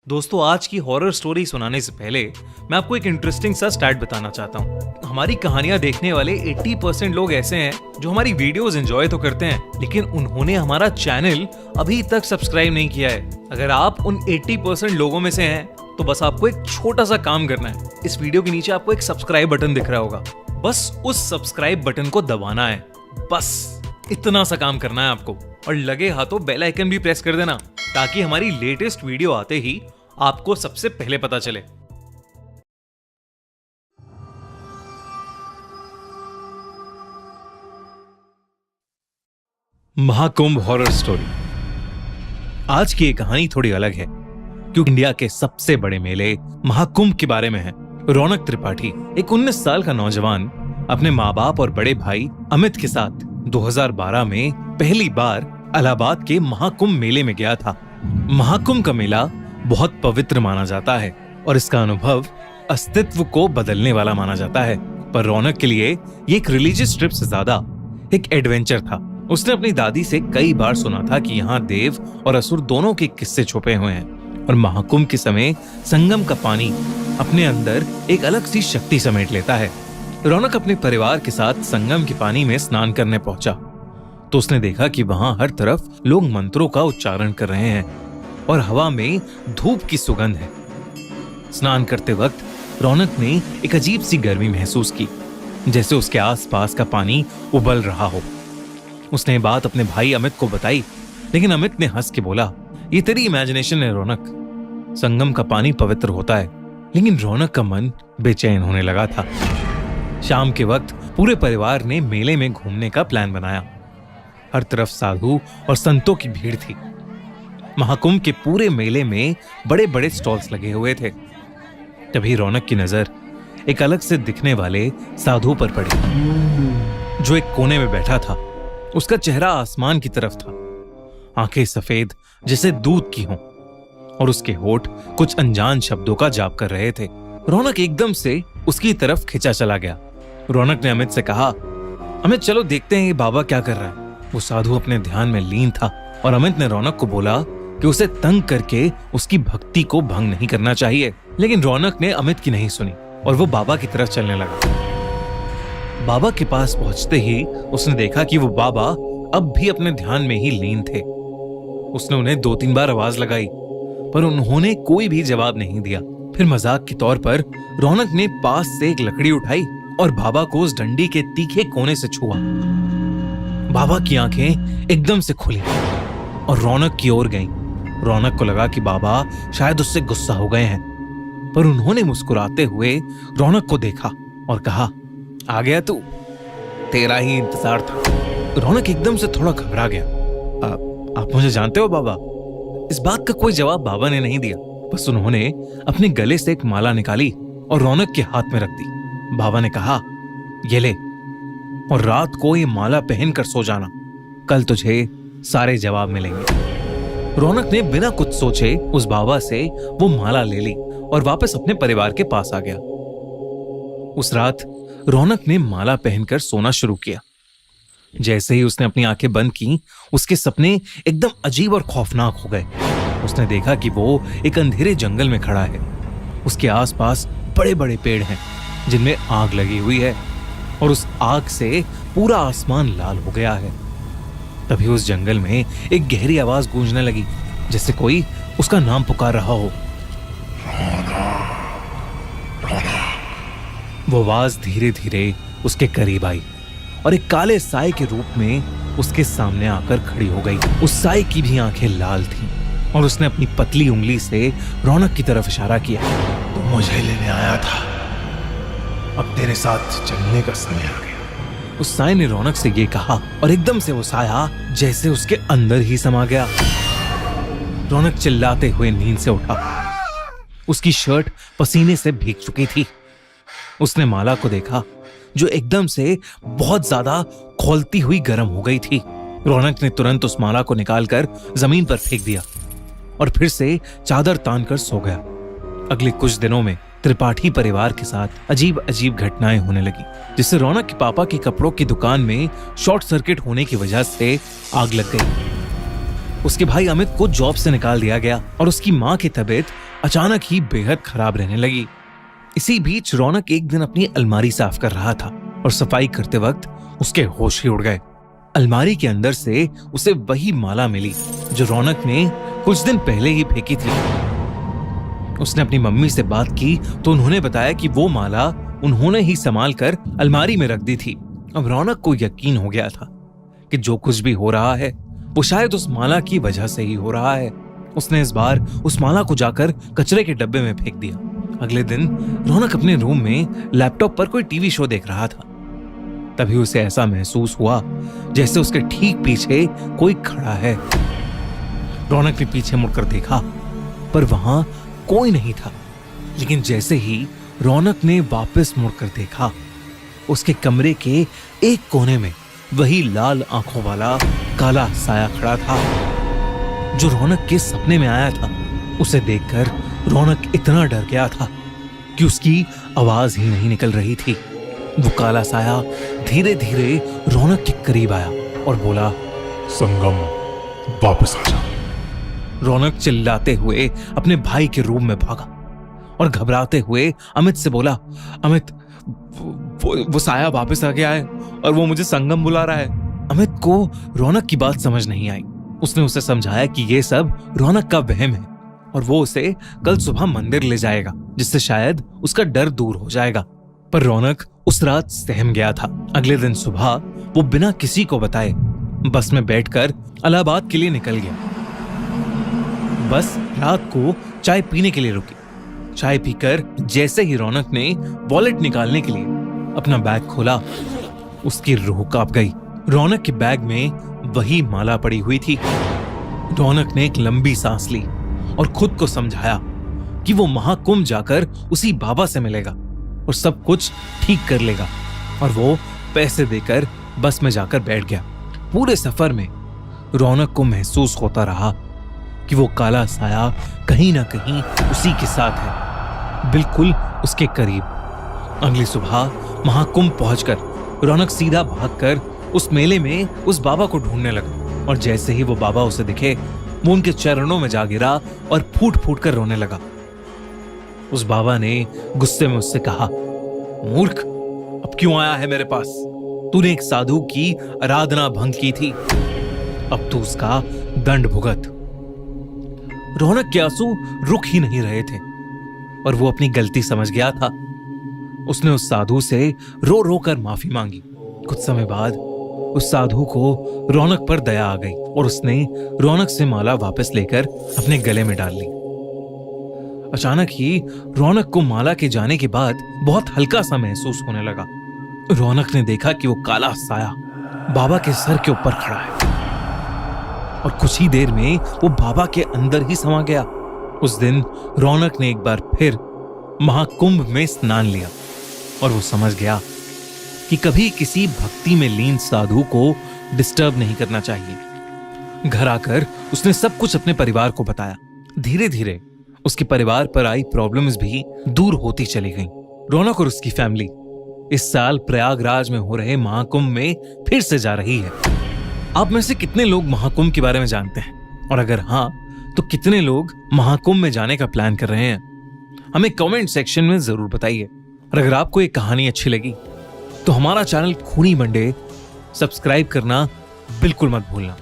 दोस्तों, आज की हॉरर स्टोरी सुनाने से पहले मैं आपको एक इंटरेस्टिंग सा स्टैट बताना चाहता हूँ। हमारी कहानियां देखने वाले 80% लोग ऐसे हैं जो हमारी वीडियोस एंजॉय तो करते हैं, लेकिन उन्होंने हमारा चैनल अभी तक सब्सक्राइब नहीं किया है। अगर आप उन 80% लोगों में से हैं तो बस आपको एक छोटा सा काम करना है। इस वीडियो के नीचे आपको एक सब्सक्राइब बटन दिख रहा होगा, बस उस सब्सक्राइब बटन को दबाना है। बस इतना सा काम करना है आपको, और लगे हाथों बेल आइकन भी प्रेस कर देना ताकि हमारी लेटेस्ट वीडियो आते ही आपको सबसे पहले पता चले। Mahakumbh horror story. आज की ये कहानी थोड़ी अलग है क्योंकि इंडिया के सबसे बड़े मेले महाकुंभ के बारे में है। रौनक त्रिपाठी, एक 19 साल का नौजवान, अपने माँ बाप और बड़े भाई अमित के साथ 2012 में पहली बार इलाहाबाद के महाकुंभ मेले में गया था। महाकुंभ का मेला बहुत पवित्र माना जाता है और इसका अनुभव अस्तित्व को बदलने वाला माना जाता है, पर रौनक के लिए ये एक रिलीजियस ट्रिप से ज्यादा एक एडवेंचर था। उसने अपनी दादी से कई बार सुना था कि यहाँ देव और असुर दोनों के किस्से छुपे हुए हैं और महाकुंभ के समय संगम का पानी अपने अंदर एक अलग सी शक्ति समेट लेता है। रौनक अपने परिवार के साथ संगम के पानी में स्नान करने पहुंचा तो उसने देखा कि वहां हर तरफ लोग मंत्रों का उच्चारण कर रहे हैं और हवा में धूप की सुगंध है। स्नान करते वक्त रौनक ने एक अजीब सी गर्मी महसूस की, जैसे उसके आसपास का पानी उबल रहा हो। उसने बात अपने भाई अमित को बताई, लेकिन अमित ने हंस के बोला, ये तेरी इमेजिनेशन है रौनक, संगम का पानी पवित्र होता है। लेकिन रौनक का मन बेचैन होने लगा था। शाम के वक्त पूरे परिवार ने मेले में घूमने का प्लान बनाया। हर तरफ साधु और संतों की भीड़ थी। महाकुंभ के पूरे मेले में बड़े बड़े स्टॉल्स लगे हुए थे। तभी रौनक की नजर एक अलग से दिखने वाले साधु पर पड़ी, जो एक कोने में बैठा था। उसका चेहरा आसमान की तरफ था, आंखें सफेद जैसे दूध की हों और उसके होठ कुछ अनजान शब्दों का जाप कर रहे थे। रौनक एकदम से उसकी तरफ खिंचा चला गया। रौनक ने अमित से कहा, अमित चलो देखते हैं ये बाबा क्या कर रहा है। वो साधु अपने ध्यान में लीन था और अमित ने रौनक को बोला कि उसे तंग करके उसकी भक्ति को भंग नहीं करना चाहिए। लेकिन रौनक ने अमित की नहीं सुनी और वो बाबा की तरफ चलने लगा। बाबा के पास पहुंचते ही उसने देखा कि वो बाबा अब भी अपने ध्यान में ही लीन थे। उसने उन्हें 2-3 बार आवाज लगाई, पर उन्होंने कोई भी जवाब नहीं दिया। फिर मजाक के तौर पर रौनक ने पास से एक लकड़ी उठाई और बाबा को उस डंडी के तीखे कोने से छुआ। बाबा की आंखें एकदम से खुली और रौनक की ओर गईं। रौनक को लगा कि बाबा शायद उससे गुस्सा हो गए हैं, पर उन्होंने मुस्कुराते हुए रौनक को देखा और कहा, आ गया तू, तेरा ही इंतजार था। रौनक एकदम से थोड़ा घबरा गया। आप मुझे जानते हो बाबा? इस बात का कोई जवाब बाबा ने नहीं दिया, बस उन्होंने अपने गले से एक माला निकाली और रौनक के हाथ में रख दी। बाबा ने कहा, ये ले और रात को ये माला पहनकर सो जाना, कल तुझे सारे जवाब मिलेंगे। रौनक ने बिना कुछ सोचे उस बाबा से वो माला ले ली और वापस अपने परिवार के पास आ गया। उस रात रौनक ने माला पहनकर सोना शुरू किया। जैसे ही उसने अपनी आंखें बंद की, उसके सपने एकदम अजीब और खौफनाक हो गए। उसने देखा कि वो एक अंधेरे जंगल में खड़ा है। उसके आसपास बड़े बड़े पेड़ हैं जिनमें आग लगी हुई है और उस आग से पूरा आसमान लाल हो गया है। तभी उस जंगल में एक गहरी आवाज गूंजने लगी, जैसे कोई उसका नाम पुकार रहा हो। वो आवाज धीरे धीरे उसके करीब आई और एक काले साए के रूप में उसके सामने आकर खड़ी हो गई। उस साए की भी आंखें लाल थीं और उसने अपनी पतली उंगली से रौनक की तरफ इशारा किया। तू मुझे लेने आया था, अब तेरे साथ चलने का समय आ गया। उस साए ने रौनक से ये कहा और एकदम से वो साया जैसे उसके अंदर ही समा गया। रौनक चिल्लाते हुए नींद से उठा। उसकी शर्ट पसीने से भीग चुकी थी। उसने माला को देखा जो एकदम से बहुत ज्यादा खौलती हुई गर्म हो गई थी। रौनक ने तुरंत उस माला को निकालकर जमीन पर फेंक दिया और फिर से चादर तान कर सो गया। अगले कुछ दिनों में त्रिपाठी परिवार के साथ अजीब अजीब घटनाएं होने लगी, जिससे रौनक के पापा की कपड़ों की दुकान में शॉर्ट सर्किट होने की वजह से आग लग गई। उसके भाई अमित को जॉब से निकाल दिया गया और उसकी मां की तबीयत अचानक ही बेहद खराब रहने लगी। इसी बीच रौनक एक दिन अपनी अलमारी साफ कर रहा था और सफाई करते वक्त उसके होश ही उड़ गए। अलमारी के अंदर से उसे वही माला मिली जो रौनक ने कुछ दिन पहले ही फेंकी थी। उसने अपनी मम्मी से बात की तो उन्होंने बताया कि वो माला उन्होंने ही संभाल कर अलमारी में रख दी थी। अब रौनक को यकीन हो गया था कि जो कुछ भी हो रहा है वो शायद उस माला की वजह से ही हो रहा है। उसने इस बार उस माला को जाकर कचरे के डब्बे में फेंक दिया। अगले दिन रौनक अपने रूम में लैपटॉप पर कोई टीवी शो देख रहा था। तभी उसे ऐसा महसूस हुआ जैसे उसके ठीक पीछे कोई खड़ा है। रौनक ने पीछे मुड़कर देखा पर वहां कोई नहीं था। लेकिन जैसे ही रौनक ने वापस मुड़कर देखा, उसके कमरे के एक कोने में वही लाल आंखों वाला काला साया खड़ा था जो रौनक के सपने में आया था। उसे देखकर रौनक इतना डर गया था कि उसकी आवाज ही नहीं निकल रही थी। वो काला साया धीरे धीरे रौनक के करीब आया और बोला, संगम, वापस आ जा। रौनक चिल्लाते हुए अपने भाई के रूम में भागा और घबराते हुए अमित से बोला, अमित, वो साया वापस आ गया है और वो मुझे संगम बुला रहा है। अमित को रौनक की बात समझ नहीं आई। उसने उसे समझाया कि ये सब रौनक का वहम है और वो उसे कल सुबह मंदिर ले जाएगा जिससे शायद उसका डर दूर हो जाएगा। पर रौनक उस रात सहम गया था। अगले दिन सुबह वो बिना किसी को बताए बस में बैठकर इलाहाबाद के लिए निकल गया। बस रात को चाय पीने के लिए रुकी। चाय पीकर जैसे ही रौनक ने वॉलेट निकालने के लिए अपना बैग खोला, उसकी रूह कांप गई। रौनक के बैग में वही माला पड़ी हुई थी। रौनक ने एक लंबी सांस ली और खुद को समझाया कि वो महाकुंभ जाकर उसी बाबा से मिलेगा और सब कुछ ठीक कर लेगा। और वो पैसे देकर बस में जाकर बैठ गया। पूरे सफर में रौनक को महसूस होता रहा कि वो काला साया कहीं ना कहीं उसी के साथ है, बिल्कुल उसके करीब। अगली सुबह महाकुंभ पहुंचकर रौनक सीधा भागकर उस मेले में उस बाबा को ढूंढने लगा। और जैसे ही वो बाबा उसे दिखे, वो उनके चरणों में जा गिरा और फूट फूट कर रोने लगा। उस बाबा ने गुस्से में उससे कहा, मूर्ख, अब क्यों आया है मेरे पास? तूने एक साधु की आराधना भंग की थी, अब तू उसका दंड भुगत। रौनक के आंसू रुक ही नहीं रहे थे और वो अपनी गलती समझ गया था। उसने उस साधु से रो रो कर माफी मांगी। कुछ समय बाद उस साधु को रौनक पर दया आ गई और उसने रौनक से माला वापस लेकर अपने गले में डाल ली। अचानक ही रौनक को माला के जाने के बाद बहुत हल्का सा महसूस होने लगा। रौनक ने देखा कि वो काला साया बाबा के सर के ऊपर खड़ा है और कुछ ही देर में वो बाबा के अंदर ही समा गया। उस दिन रौनक ने एक बार फिर महाकुंभ में स्नान लिया और वो समझ गया कि कभी किसी भक्ति में लीन साधु को डिस्टर्ब नहीं करना चाहिए। घर आकर उसने सब कुछ अपने परिवार को बताया। धीरे धीरे उसके परिवार पर आई प्रॉब्लम्स भी दूर होती चली गईं। रौनक और उसकी फैमिली इस साल प्रयागराज में हो रहे महाकुंभ में फिर से जा रही है। आप में से कितने लोग महाकुंभ के बारे में जानते हैं? और अगर हाँ, तो कितने लोग महाकुंभ में जाने का प्लान कर रहे हैं? हमें कमेंट सेक्शन में जरूर बताइए। और अगर आपको ये कहानी अच्छी लगी तो हमारा चैनल खूनी मंडे सब्सक्राइब करना बिल्कुल मत भूलना।